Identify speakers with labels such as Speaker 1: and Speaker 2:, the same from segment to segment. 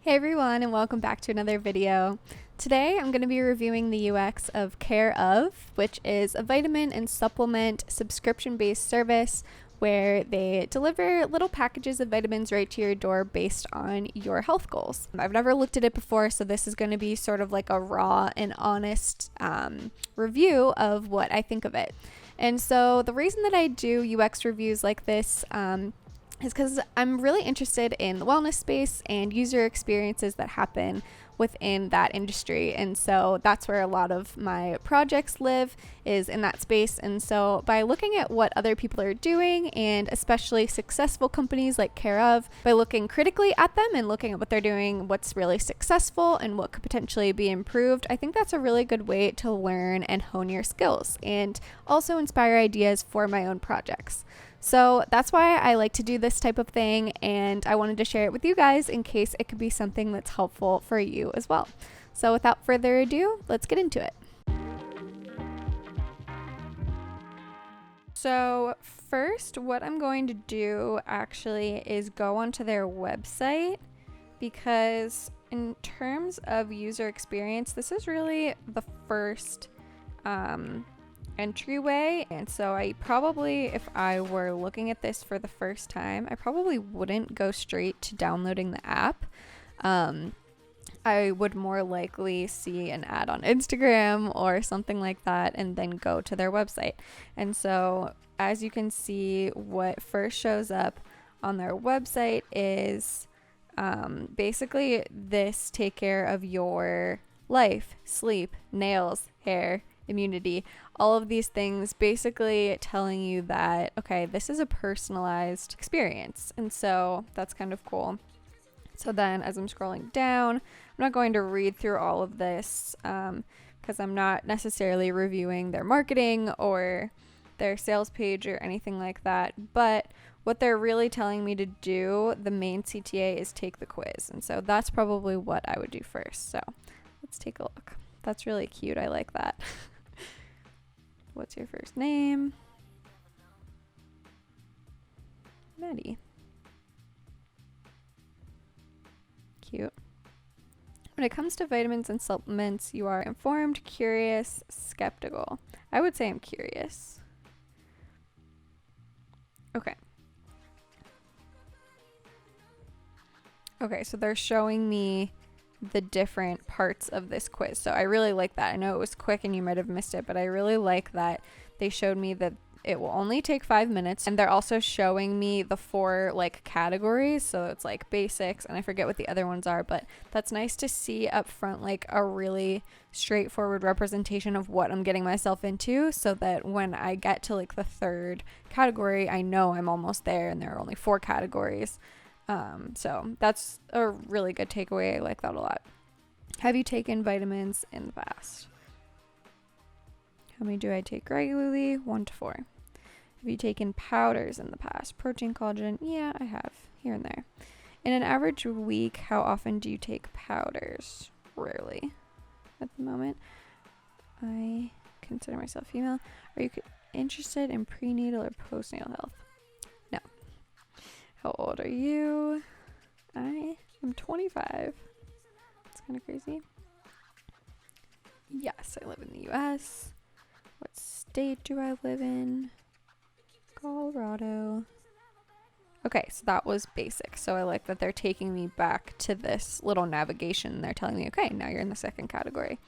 Speaker 1: Hey everyone, and welcome back to another video. Today I'm going to be reviewing the UX of Care Of, which is a vitamin and supplement subscription-based service where they deliver little packages of vitamins right to your door based on your health goals. I've never looked at it before, so this is going to be sort of like a raw and honest review of what I think of it. And so the reason that I do UX reviews like this is because I'm really interested in the wellness space and user experiences that happen within that industry. And so that's where a lot of my projects live, is in that space. And so by looking at what other people are doing, and especially successful companies like Care Of, by looking critically at them and looking at what they're doing, what's really successful and what could potentially be improved, I think that's a really good way to learn and hone your skills and also inspire ideas for my own projects. So that's why I like to do this type of thing, and I wanted to share it with you guys in case it could be something that's helpful for you as well. So without further ado, let's get into it. So first, what I'm going to do actually is go onto their website, because in terms of user experience, this is really the first entryway. And so I probably, if I were looking at this for the first time, I probably wouldn't go straight to downloading the app. I would more likely see an ad on Instagram or something like that and then go to their website. And so as you can see, what first shows up on their website is basically this: take care of your life, sleep, nails, hair, immunity, all of these things, basically telling you that, okay, this is a personalized experience. And so that's kind of cool. So then as I'm scrolling down, I'm not going to read through all of this because I'm not necessarily reviewing their marketing or their sales page or anything like that. But what they're really telling me to do, the main CTA, is take the quiz. And so that's probably what I would do first. So let's take a look. That's really cute. I like that. What's your first name? Maddie. Cute. When it comes to vitamins and supplements, you are informed, curious, skeptical. I would say I'm curious. Okay. Okay, so they're showing me the different parts of this quiz. So I really like that. I know it was quick and you might have missed it, but I really like that they showed me that it will only take 5 minutes, and they're also showing me the 4 categories. So it's like basics, and I forget what the other ones are, but that's nice to see up front, like a really straightforward representation of what I'm getting myself into, so that when I get to like the 3rd category, I know I'm almost there and there are only 4 categories. So that's a really good takeaway. I like that a lot. Have you taken vitamins in the past? How many do I take regularly? 1 to 4. Have you taken powders in the past? Protein, collagen? Yeah, I have, here and there. In an average week, how often do you take powders? Rarely at the moment. I consider myself female. Are you interested in prenatal or postnatal health? No. How old are you? I am 25. That's kind of crazy. Yes, I live in the US. What state do I live in? Colorado. Okay, so that was basic. So I like that they're taking me back to this little navigation. They're telling me, okay, now you're in the 2nd category.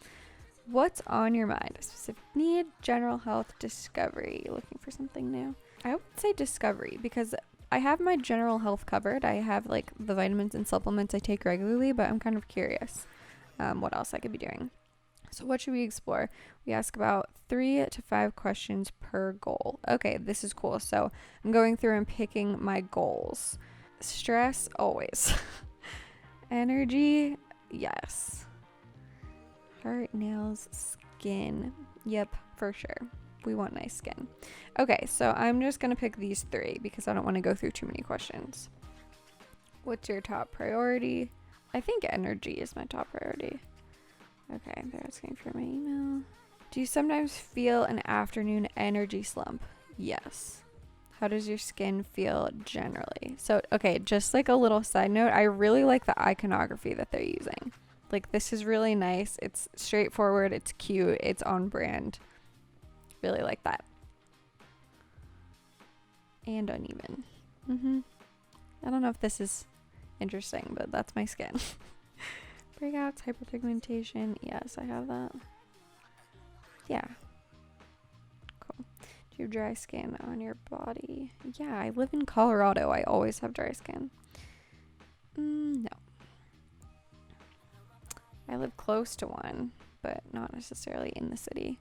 Speaker 1: What's on your mind? A specific need, general health, discovery. You're looking for something new? I would say discovery, because I have my general health covered. I have like the vitamins and supplements I take regularly, but I'm kind of curious what else I could be doing. So what should we explore? We ask about 3 to 5 questions per goal. Okay, this is cool. So I'm going through and picking my goals. Stress, always. Energy, yes. Heart, nails, skin. Yep, for sure. We want nice skin. Okay, so I'm just going to pick these 3 because I don't want to go through too many questions. What's your top priority? I think energy is my top priority. Okay, they're asking for my email. Do you sometimes feel an afternoon energy slump? Yes. How does your skin feel generally? So, okay, just like a little side note, I really like the iconography that they're using. Like, this is really nice. It's straightforward. It's cute. It's on brand. Really like that. And uneven. I don't know if this is interesting, but that's my skin. Breakouts, hyperpigmentation. Yes, I have that. Yeah. Cool. Do you have dry skin on your body? Yeah, I live in Colorado. I always have dry skin. No. I live close to one, but not necessarily in the city.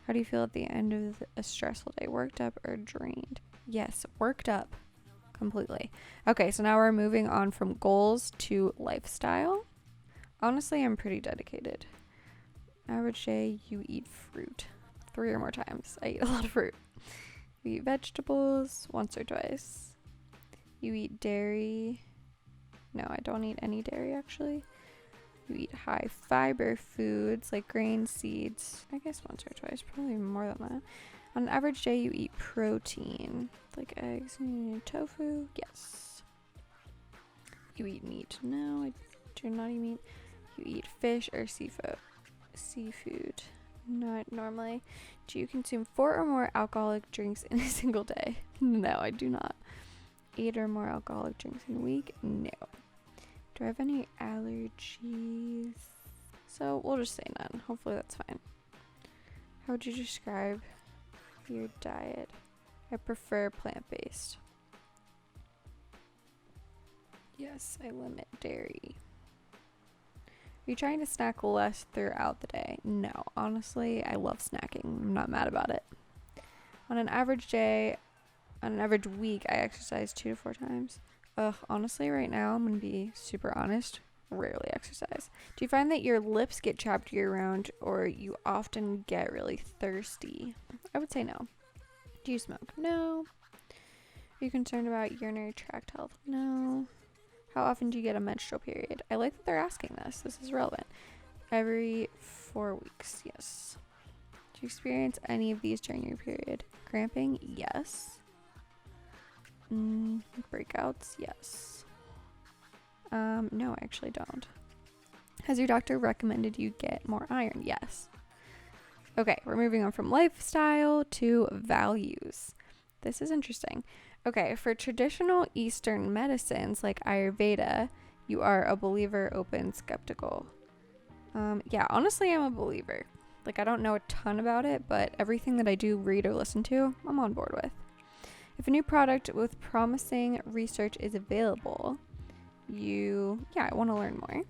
Speaker 1: How do you feel at the end of a stressful day? Worked up or drained? Yes, worked up completely. Okay, so now we're moving on from goals to lifestyle. Honestly, I'm pretty dedicated. Average day, you eat fruit 3 or more times. I eat a lot of fruit. You eat vegetables once or twice. You eat dairy. No, I don't eat any dairy actually. You eat high fiber foods like grains, seeds. I guess once or twice, probably more than that. On an average day, you eat protein like eggs and tofu. Yes. You eat meat. No, I do not eat meat. You eat fish or seafood. Not normally. Do you consume 4 or more alcoholic drinks in a single day? No, I do not. 8 or more alcoholic drinks in a week? No. Do I have any allergies? So we'll just say none. Hopefully that's fine. How would you describe your diet? I prefer plant-based. Yes, I limit dairy. Are you trying to snack less throughout the day? No, honestly, I love snacking. I'm not mad about it. On an average week, I exercise 2 to 4 times. Honestly, right now, I'm going to be super honest. Rarely exercise. Do you find that your lips get chapped year-round or you often get really thirsty? I would say no. Do you smoke? No. Are you concerned about urinary tract health? No. How often do you get a menstrual period? I like that they're asking this. This is relevant. Every 4 weeks. Yes. Do you experience any of these during your period? Cramping? Yes. Breakouts? Yes. No, I actually don't. Has your doctor recommended you get more iron? Yes. Okay, we're moving on from lifestyle to values. This is interesting. Okay, for traditional Eastern medicines like Ayurveda, you are a believer, open, skeptical. Yeah, honestly, I'm a believer. Like, I don't know a ton about it, but everything that I do read or listen to, I'm on board with. If a new product with promising research is available, I want to learn more.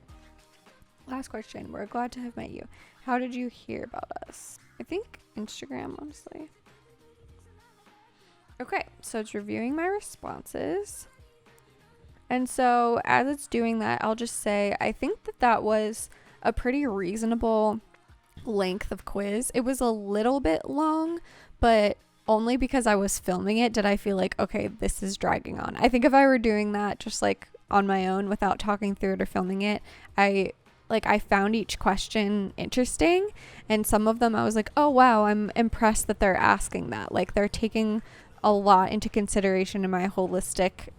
Speaker 1: Last question. We're glad to have met you. How did you hear about us? I think Instagram, honestly. Okay, so it's reviewing my responses. And so as it's doing that, I'll just say I think that was a pretty reasonable length of quiz. It was a little bit long, but only because I was filming it did I feel like, okay, this is dragging on. I think if I were doing that just like on my own without talking through it or filming it, I found each question interesting, and some of them I was like, oh wow, I'm impressed that they're asking that. Like, they're taking a lot into consideration in my holistic,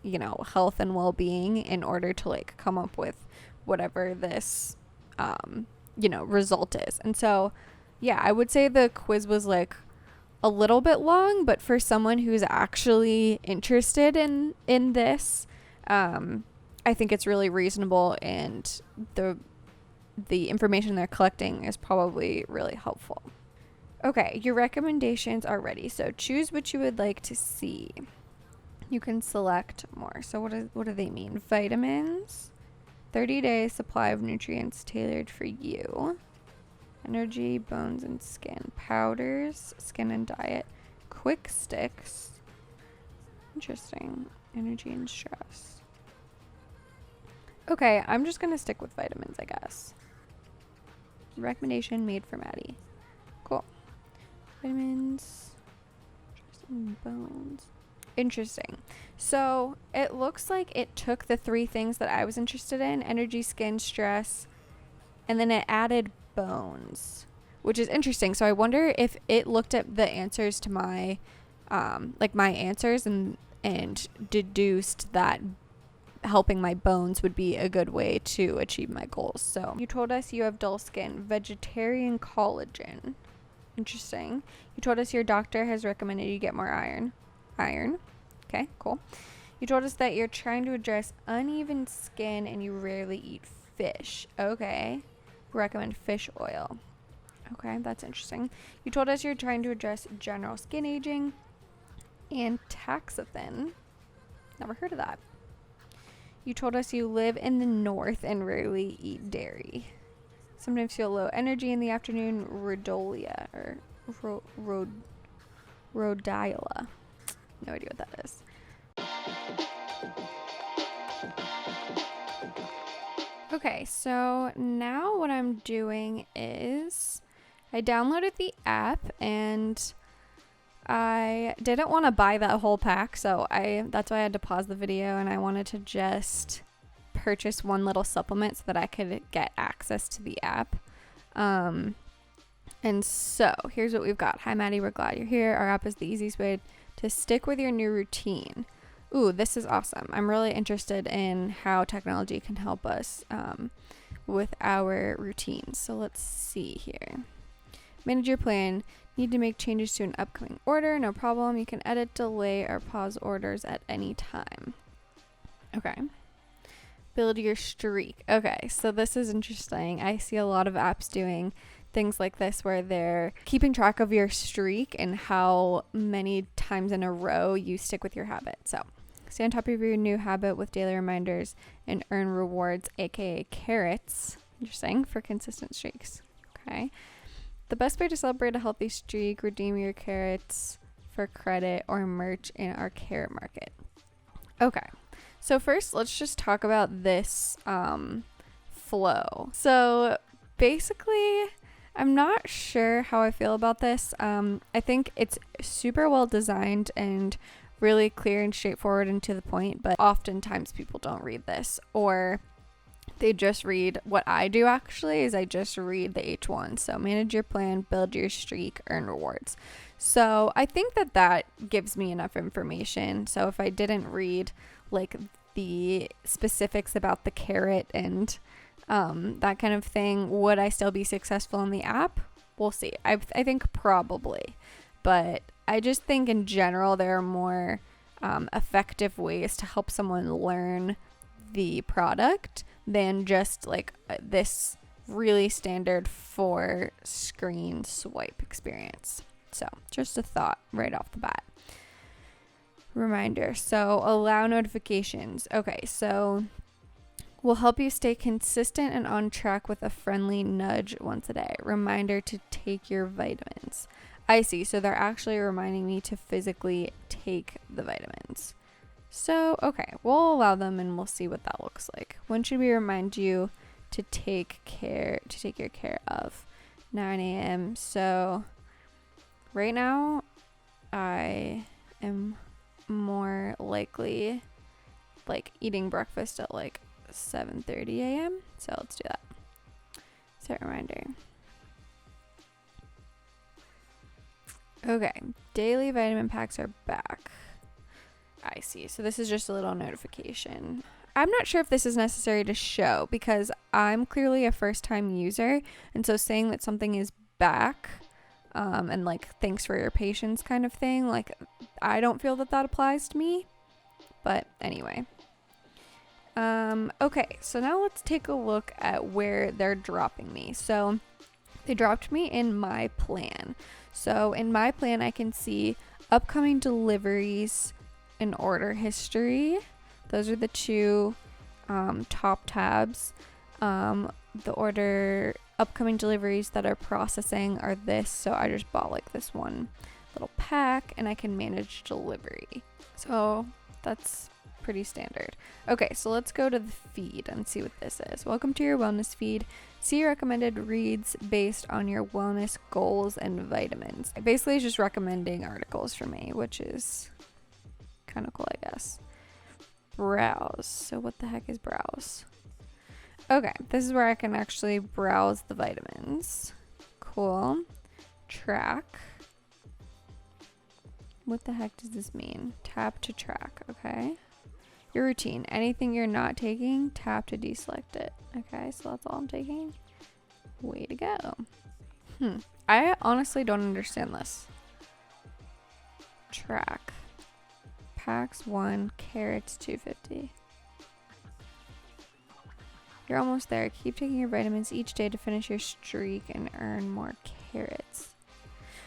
Speaker 1: health and well-being in order to like come up with whatever this result is. And so yeah, I would say the quiz was like a little bit long, but for someone who's actually interested in this, I think it's really reasonable, and the information they're collecting is probably really helpful. Okay, your recommendations are ready. So choose what you would like to see. You can select more. So what do they mean? Vitamins, 30-day supply of nutrients tailored for you. Energy, bones and skin. Powders, skin and diet. Quick sticks. Interesting. Energy and stress. Okay, I'm just going to stick with vitamins, I guess. Recommendation made for Maddie. Cool. Vitamins, stress and bones. Interesting. So it looks like it took the 3 things that I was interested in: energy, skin, stress, and then it added bones, which is interesting. So I wonder if it looked at the answers to my like my answers, and deduced that helping my bones would be a good way to achieve my goals. So you told us you have dull skin, vegetarian collagen. Interesting. You told us your doctor has recommended you get more iron. Okay, cool. You told us that you're trying to address uneven skin and you rarely eat fish. Okay. Recommend fish oil. Okay, that's interesting. You told us you're trying to address general skin aging and taxanthin. Never heard of that. You told us you live in the north and rarely eat dairy. Sometimes feel low energy in the afternoon. Rhodolia or rhodiola. No idea what that is. Okay, so now what I'm doing is I downloaded the app and I didn't want to buy that whole pack, so that's why I had to pause the video, and I wanted to just purchase one little supplement so that I could get access to the app. And so here's what we've got. Hi Maddie, we're glad you're here. Our app is the easiest way to stick with your new routine. Ooh, this is awesome. I'm really interested in how technology can help us with our routines. So let's see here. Manage your plan. Need to make changes to an upcoming order? No problem. You can edit, delay, or pause orders at any time. Okay. Build your streak. Okay, so this is interesting. I see a lot of apps doing things like this where they're keeping track of your streak and how many times in a row you stick with your habit. So stay on top of your new habit with daily reminders and earn rewards, aka carrots. Interesting, for consistent streaks. Okay. The best way to celebrate a healthy streak, redeem your carrots for credit or merch in our carrot market. Okay, so first let's just talk about this flow. So basically, I'm not sure how I feel about this. I think it's super well designed and really clear and straightforward and to the point, but oftentimes people don't read this, or they just read what I do actually is I just read the H1. So manage your plan, build your streak, earn rewards. So I think that gives me enough information. So if I didn't read like the specifics about the carrot and that kind of thing, would I still be successful in the app? We'll see. I think probably, but I just think in general there are more effective ways to help someone learn the product than just like this really standard 4 screen swipe experience. So just a thought right off the bat. Reminder. So allow notifications. Okay, so we'll help you stay consistent and on track with a friendly nudge once a day. Reminder to take your vitamins. I see. So they're actually reminding me to physically take the vitamins. So, okay, we'll allow them and we'll see what that looks like. When should we remind you to take your care of? 9 a.m. So right now I am more likely like eating breakfast at like 7:30 a.m. So let's do that. Set reminder. Okay, daily vitamin packs are back. I see. So this is just a little notification. I'm not sure if this is necessary to show because I'm clearly a first-time user, and so saying that something is back and like thanks for your patience kind of thing, like I don't feel that applies to me. But anyway. Okay, so now let's take a look at where they're dropping me. So they dropped me in my plan. So in my plan, I can see upcoming deliveries and order history. Those are the two top tabs. The order upcoming deliveries that are processing are this. So I just bought like this one little pack and I can manage delivery. So that's pretty standard. Okay, so let's go to the feed and see what this is. Welcome to your wellness feed. See recommended reads based on your wellness goals and vitamins. Basically, it's just recommending articles for me, which is kind of cool, I guess. Browse. So what the heck is browse? Okay, this is where I can actually browse the vitamins. Cool. Track. What the heck does this mean? Tap to track. Okay. Your routine. Anything you're not taking, tap to deselect it. Okay, so that's all I'm taking. Way to go. I honestly don't understand this. Track. Packs 1, carrots 250. You're almost there. Keep taking your vitamins each day to finish your streak and earn more carrots.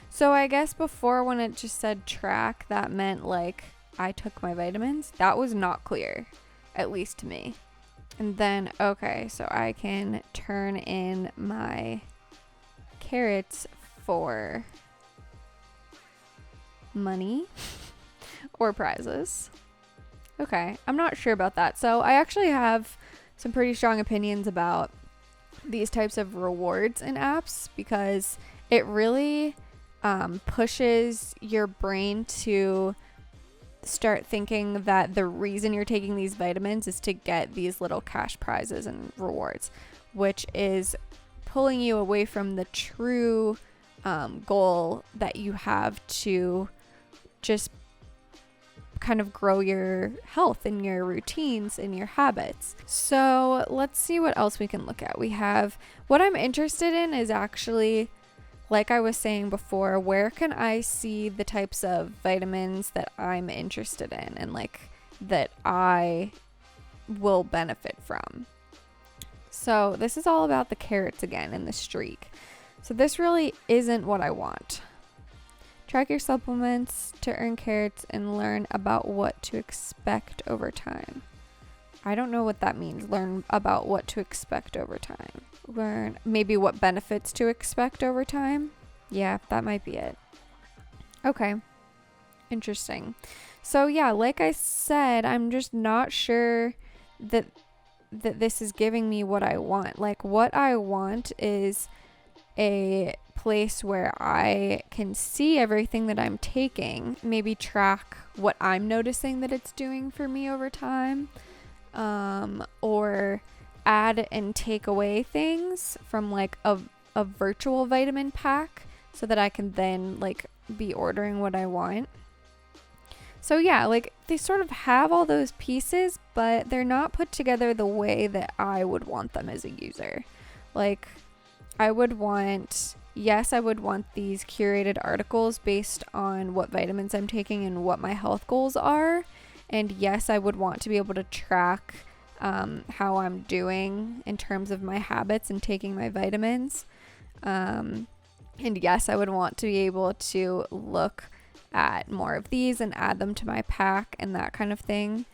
Speaker 1: So I guess before, when it just said track, that meant like I took my vitamins. That was not clear, at least to me. And then, okay, so I can turn in my carrots for money or prizes. Okay, I'm not sure about that. So I actually have some pretty strong opinions about these types of rewards in apps, because it really pushes your brain to start thinking that the reason you're taking these vitamins is to get these little cash prizes and rewards, which is pulling you away from the true goal that you have to just kind of grow your health and your routines and your habits. So let's see what else we can look at. We have, what I'm interested in is actually, like I was saying before, where can I see the types of vitamins that I'm interested in and like that I will benefit from. So this is all about the carrots again and the streak. So this really isn't what I want. Track your supplements to earn carrots and learn about what to expect over time. I don't know what that means. Learn about what to expect over time. Learn maybe what benefits to expect over time. Yeah, that might be it. Okay. Interesting. So yeah, like I said, I'm just not sure that this is giving me what I want. Like, what I want is a place where I can see everything that I'm taking, maybe track what I'm noticing that it's doing for me over time, or add and take away things from like a virtual vitamin pack so that I can then like be ordering what I want. So yeah, like they sort of have all those pieces, but they're not put together the way that I would want them as a user. Like I would want these curated articles based on what vitamins I'm taking and what my health goals are. And yes, I would want to be able to track how I'm doing in terms of my habits and taking my vitamins. And yes, I would want to be able to look at more of these and add them to my pack and that kind of thing.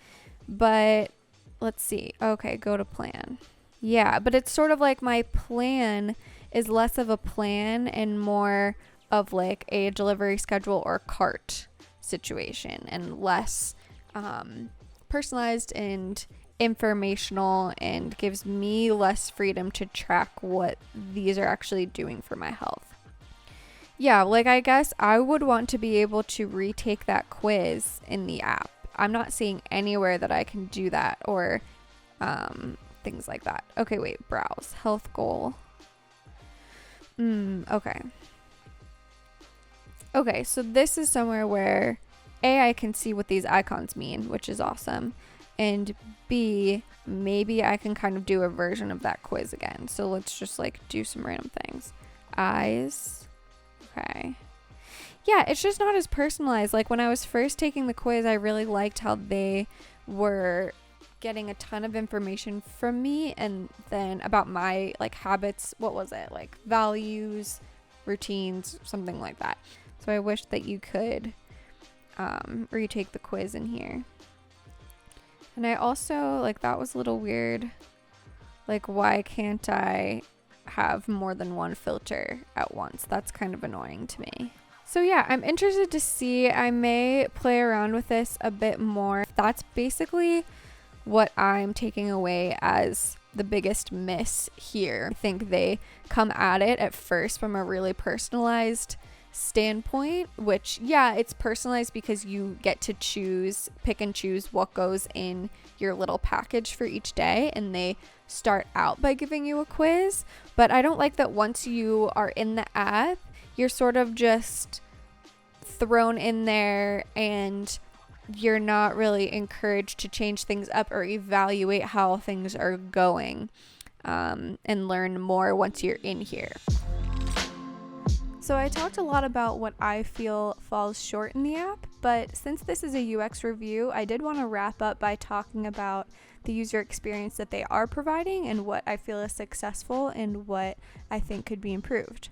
Speaker 1: But let's see. Okay, go to plan. Yeah, but it's sort of like my plan is less of a plan and more of like a delivery schedule or cart situation, and less personalized and informational, and gives me less freedom to track what these are actually doing for my health. Yeah, like I guess I would want to be able to retake that quiz in the app. I'm not seeing anywhere that I can do that, or things like that. Okay, wait, browse. Health goal. Okay. Okay, so this is somewhere where A, I can see what these icons mean, which is awesome. And B, maybe I can kind of do a version of that quiz again. So let's just like do some random things. Eyes. Okay. Yeah, it's just not as personalized. Like when I was first taking the quiz, I really liked how they were getting a ton of information from me, and then about my like habits, what was it, like values, routines, something like that. So I wish that you could retake the quiz in here. And I also, like, that was a little weird. Like, why can't I have more than one filter at once? That's kind of annoying to me. So yeah, I'm interested to see. I may play around with this a bit more. That's basically what I'm taking away as the biggest miss here. I think they come at it at first from a really personalized standpoint, which, yeah, it's personalized because you get to pick and choose what goes in your little package for each day, and they start out by giving you a quiz. But I don't like that once you are in the app, you're sort of just thrown in there and you're not really encouraged to change things up or evaluate how things are going, and learn more once you're in here. So I talked a lot about what I feel falls short in the app, but since this is a UX review, I did want to wrap up by talking about the user experience that they are providing and what I feel is successful and what I think could be improved.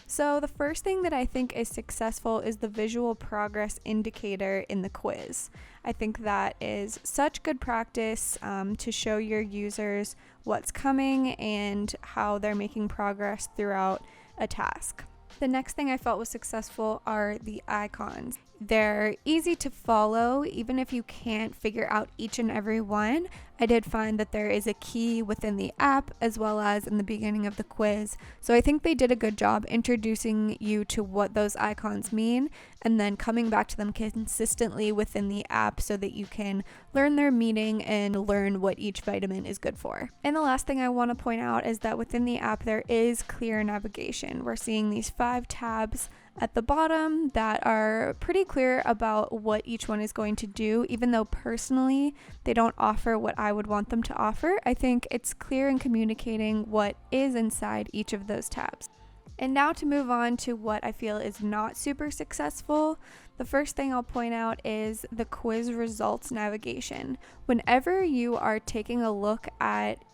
Speaker 1: So the first thing that I think is successful is the visual progress indicator in the quiz. I think that is such good practice to show your users what's coming and how they're making progress throughout a task. The next thing I felt was successful are the icons. They're easy to follow, even if you can't figure out each and every one. I did find that there is a key within the app as well as in the beginning of the quiz. So I think they did a good job introducing you to what those icons mean and then coming back to them consistently within the app so that you can learn their meaning and learn what each vitamin is good for. And the last thing I want to point out is that within the app there is clear navigation. We're seeing these 5 tabs at the bottom that are pretty clear about what each one is going to do, even though personally they don't offer what I would want them to offer. I think it's clear in communicating what is inside each of those tabs. And now to move on to what I feel is not super successful, the first thing I'll point out is the quiz results navigation. Whenever you are taking a look at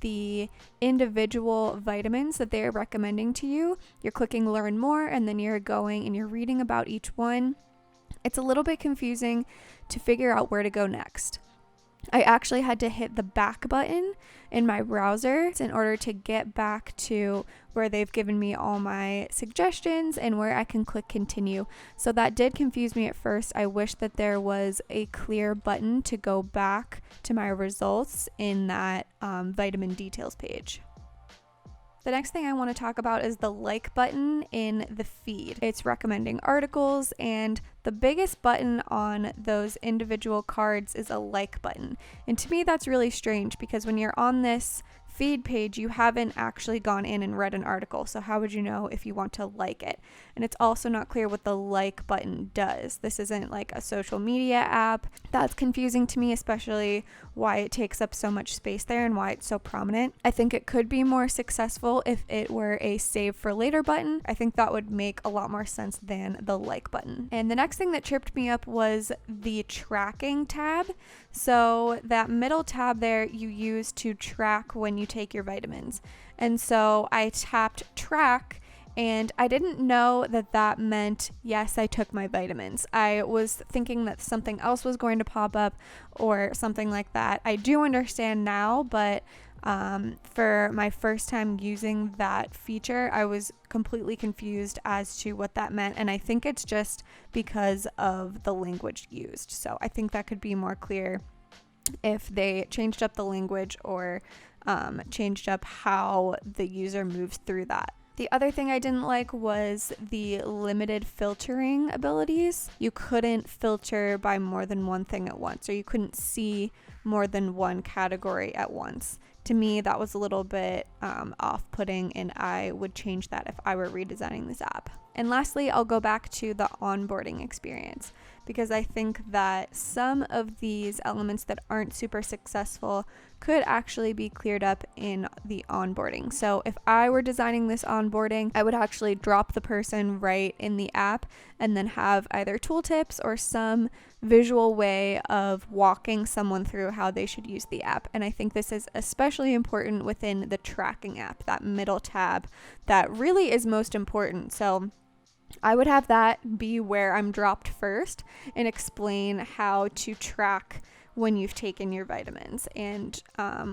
Speaker 1: the individual vitamins that they are recommending to you, you're clicking learn more and then you're going and you're reading about each one. It's a little bit confusing to figure out where to go next. I actually had to hit the back button in my browser in order to get back to where they've given me all my suggestions and where I can click continue. So that did confuse me at first. I wish that there was a clear button to go back to my results in that vitamin details page. The next thing I want to talk about is the like button in the feed. It's recommending articles, and the biggest button on those individual cards is a like button. And to me, that's really strange because when you're on this feed page, you haven't actually gone in and read an article. So how would you know if you want to like it? And it's also not clear what the like button does. This isn't like a social media app. That's confusing to me, especially why it takes up so much space there and why it's so prominent. I think it could be more successful if it were a save for later button. I think that would make a lot more sense than the like button. And the next thing that tripped me up was the tracking tab. So that middle tab there you use to track when you take your vitamins. And so I tapped track and I didn't know that that meant, yes, I took my vitamins. I was thinking that something else was going to pop up or something like that. I do understand now, but for my first time using that feature, I was completely confused as to what that meant. And I think it's just because of the language used. So I think that could be more clear if they changed up the language or changed up how the user moves through that. The other thing I didn't like was the limited filtering abilities. You couldn't filter by more than one thing at once, or you couldn't see more than one category at once. To me, that was a little bit off-putting, and I would change that if I were redesigning this app. And lastly, I'll go back to the onboarding experience, because I think that some of these elements that aren't super successful could actually be cleared up in the onboarding. So if I were designing this onboarding, I would actually drop the person right in the app and then have either tooltips or some visual way of walking someone through how they should use the app. And I think this is especially important within the tracking app, that middle tab that really is most important. So I would have that be where I'm dropped first and explain how to track when you've taken your vitamins and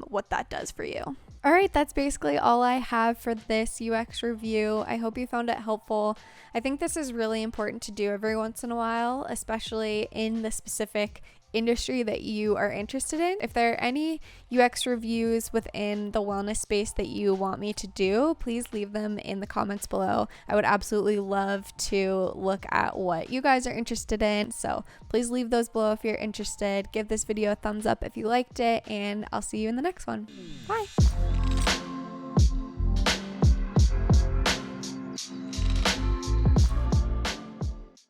Speaker 1: what that does for you. All right, that's basically all I have for this UX review. I hope you found it helpful. I think this is really important to do every once in a while, especially in the specific industry that you are interested in. If there are any UX reviews within the wellness space that you want me to do, please leave them in the comments below. I would absolutely love to look at what you guys are interested in. So please leave those below if you're interested. Give this video a thumbs up if you liked it, and I'll see you in the next one. Bye.